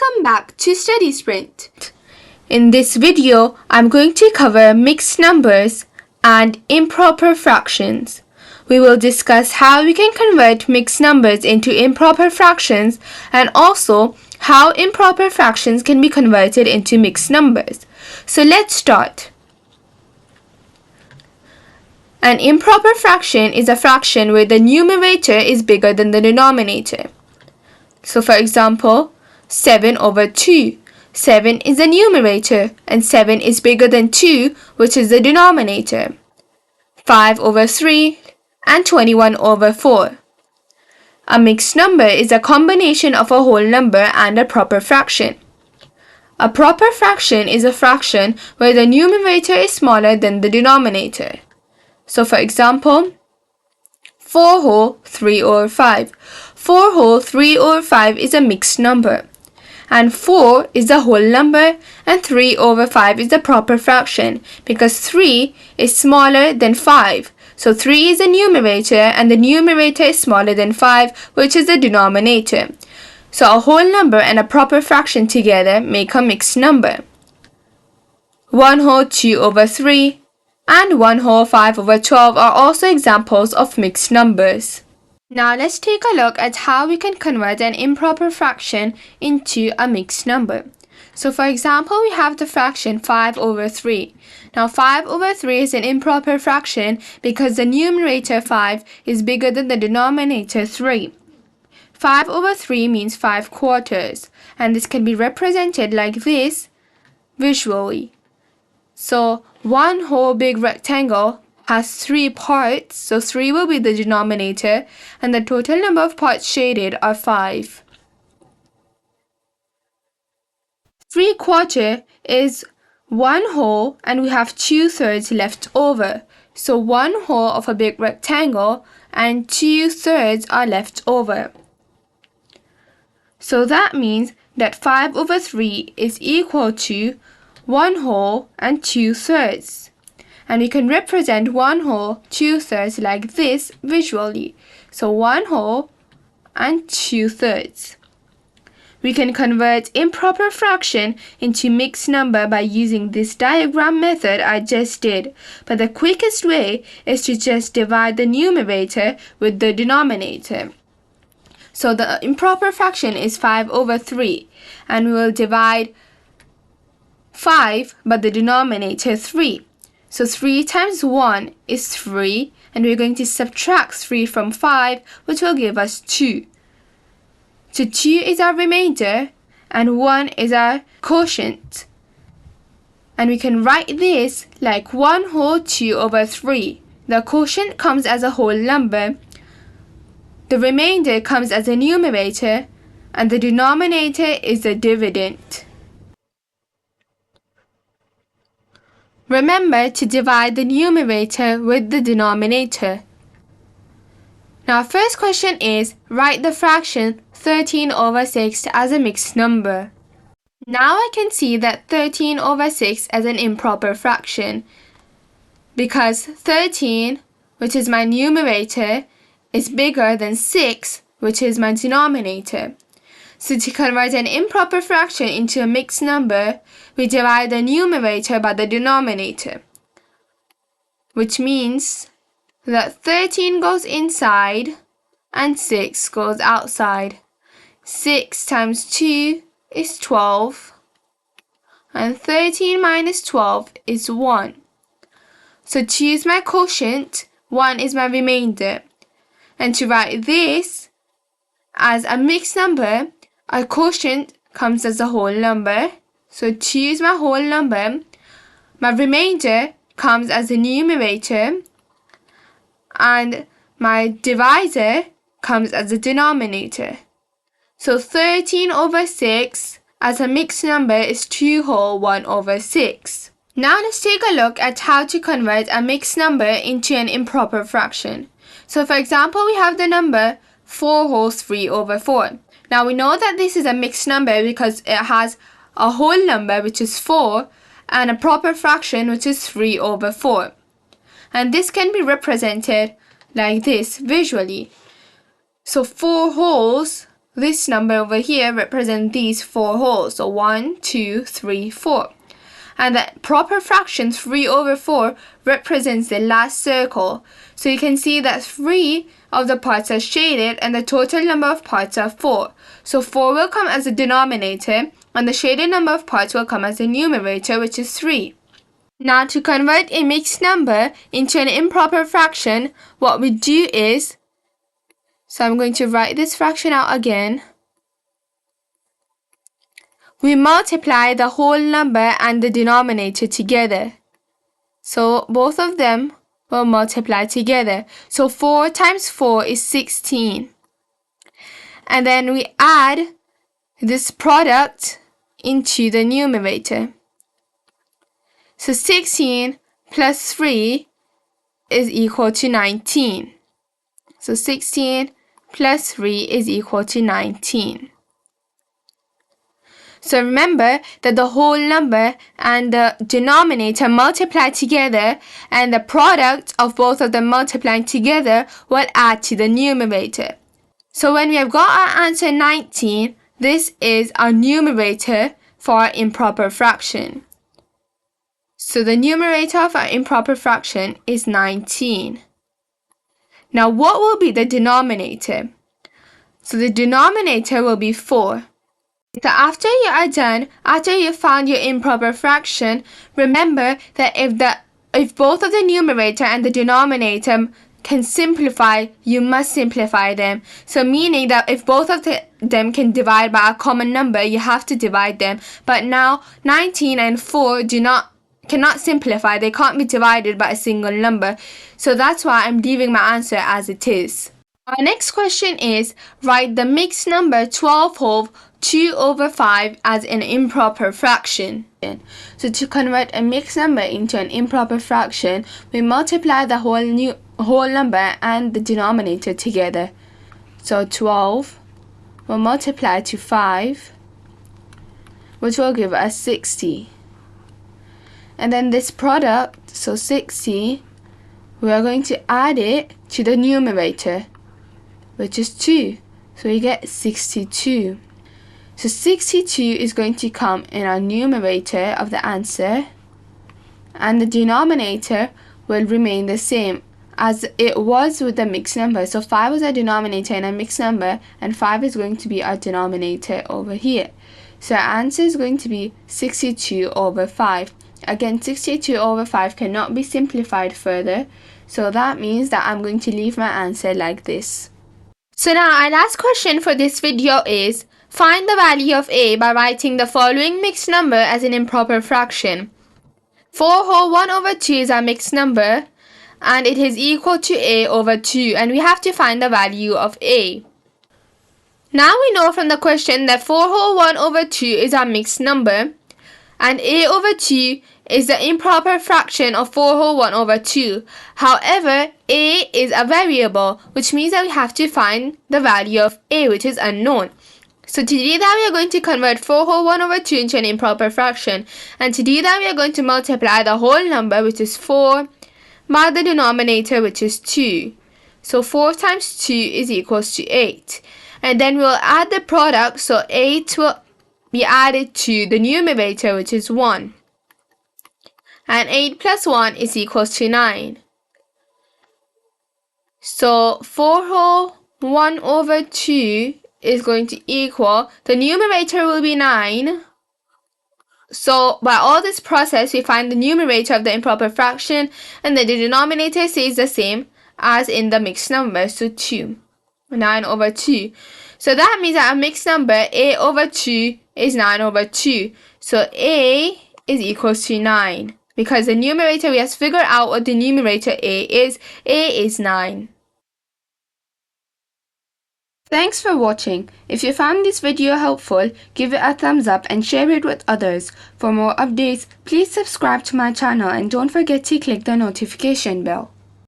Welcome back to Study Sprint. In this video, I'm going to cover mixed numbers and improper fractions. We will discuss how we can convert mixed numbers into improper fractions and also how improper fractions can be converted into mixed numbers. So let's start. An improper fraction is a fraction where the numerator is bigger than the denominator. So for example, 7 over 2. 7 is the numerator and 7 is bigger than 2, which is the denominator. 5 over 3 and 21 over 4. A mixed number is a combination of a whole number and a proper fraction. A proper fraction is a fraction where the numerator is smaller than the denominator. So for example, 4 whole 3 over 5. 4 whole 3 over 5 is a mixed number. And 4 is a whole number and 3 over 5 is a proper fraction because 3 is smaller than 5. So 3 is the numerator and the numerator is smaller than 5, which is the denominator. So a whole number and a proper fraction together make a mixed number. 1 whole 2 over 3 and 1 whole 5 over 12 are also examples of mixed numbers. Now let's take a look at how we can convert an improper fraction into a mixed number. So for example, we have the fraction 5 over 3. Now 5 over 3 is an improper fraction because the numerator 5 is bigger than the denominator 3. 5 over 3 means 5 quarters, and this can be represented like this visually. So one whole big rectangle has 3 parts, so 3 will be the denominator, and the total number of parts shaded are 5. 3/4 is 1 whole and we have 2/3 left over. So 1 whole of a big rectangle and 2/3 are left over. So that means that 5 over 3 is equal to 1 whole and 2/3. And we can represent 1 whole 2/3 like this visually. So 1 whole and 2/3. We can convert improper fraction into mixed number by using this diagram method I just did. But the quickest way is to just divide the numerator with the denominator. So the improper fraction is 5 over 3. And we will divide 5 by the denominator 3. So 3 times 1 is 3, and we're going to subtract 3 from 5, which will give us 2. So 2 is our remainder, and 1 is our quotient. And we can write this like 1 whole 2 over 3. The quotient comes as a whole number, the remainder comes as a numerator, and the denominator is the dividend. Remember to divide the numerator with the denominator. Now first question is, write the fraction 13 over 6 as a mixed number. Now I can see that 13 over 6 as an improper fraction because 13, which is my numerator, is bigger than 6, which is my denominator. So to convert an improper fraction into a mixed number, we divide the numerator by the denominator, which means that 13 goes inside and 6 goes outside. 6 times 2 is 12, and 13 minus 12 is 1. So 2 is my quotient, 1 is my remainder. And to write this as a mixed number, our quotient comes as a whole number. So 2 is my whole number. My remainder comes as a numerator. And my divisor comes as a denominator. So 13 over 6 as a mixed number is 2 whole 1 over 6. Now let's take a look at how to convert a mixed number into an improper fraction. So for example, we have the number 4 whole 3 over 4. Now we know that this is a mixed number because it has a whole number, which is 4, and a proper fraction, which is 3 over 4. And this can be represented like this visually. So 4 wholes this number over here represents these 4 wholes. So 1, 2, 3, 4. And the proper fraction 3 over 4 represents the last circle. So you can see that 3 of the parts are shaded and the total number of parts are 4. So 4 will come as the denominator and the shaded number of parts will come as the numerator, which is 3. Now to convert a mixed number into an improper fraction, what we do is, so I'm going to write this fraction out again. We multiply the whole number and the denominator together. So both of them will multiply together. So 4 times 4 is 16. And then we add this product into the numerator. So 16 plus 3 is equal to 19. So 16 plus 3 is equal to 19. So remember that the whole number and the denominator multiply together and the product of both of them multiplying together will add to the numerator. So when we have got our answer 19, this is our numerator for our improper fraction. So the numerator of our improper fraction is 19. Now what will be the denominator? So the denominator will be 4. So after you are done, after you found your improper fraction, remember that if both of the numerator and the denominator can simplify, you must simplify them. So meaning that if both of them can divide by a common number, you have to divide them. But now 19 and 4 cannot simplify. They can't be divided by a single number. So that's why I'm leaving my answer as it is. Our next question is, write the mixed number 12 whole 2 over 5 as an improper fraction. So to convert a mixed number into an improper fraction, we multiply the whole number and the denominator together. So 12 will multiply to 5, which will give us 60. And then this product, so 60, we are going to add it to the numerator, which is 2. So we get 62. So 62 is going to come in our numerator of the answer, and the denominator will remain the same as it was with the mixed number. So 5 was our denominator in a mixed number, and 5 is going to be our denominator over here. So our answer is going to be 62 over 5. Again, 62 over 5 cannot be simplified further, so that means that I'm going to leave my answer like this. So now our last question for this video is, find the value of a by writing the following mixed number as an improper fraction. 4 whole 1 over 2 is our mixed number, and it is equal to a over 2, and we have to find the value of a. Now we know from the question that 4 whole 1 over 2 is our mixed number, and a over 2 is the improper fraction of 4 whole 1 over 2. However, a is a variable, which means that we have to find the value of a, which is unknown. So to do that, we are going to convert 4 whole 1 over 2 into an improper fraction. And to do that, we are going to multiply the whole number, which is 4, by the denominator, which is 2. So 4 times 2 is equals to 8. And then we'll add the product, so 8 will be added to the numerator, which is 1. And 8 plus 1 is equals to 9. So 4 whole 1 over 2 is going to equal, the numerator will be 9. So by all this process, we find the numerator of the improper fraction, and the denominator stays the same as in the mixed number, so 2. 9 over 2. So that means that our mixed number a over 2 is 9 over 2. So a is equals to 9. Because the numerator, we have to figure out what the numerator a is. A is 9. Thanks for watching. If you found this video helpful, give it a thumbs up and share it with others. For more updates, please subscribe to my channel and don't forget to click the notification bell.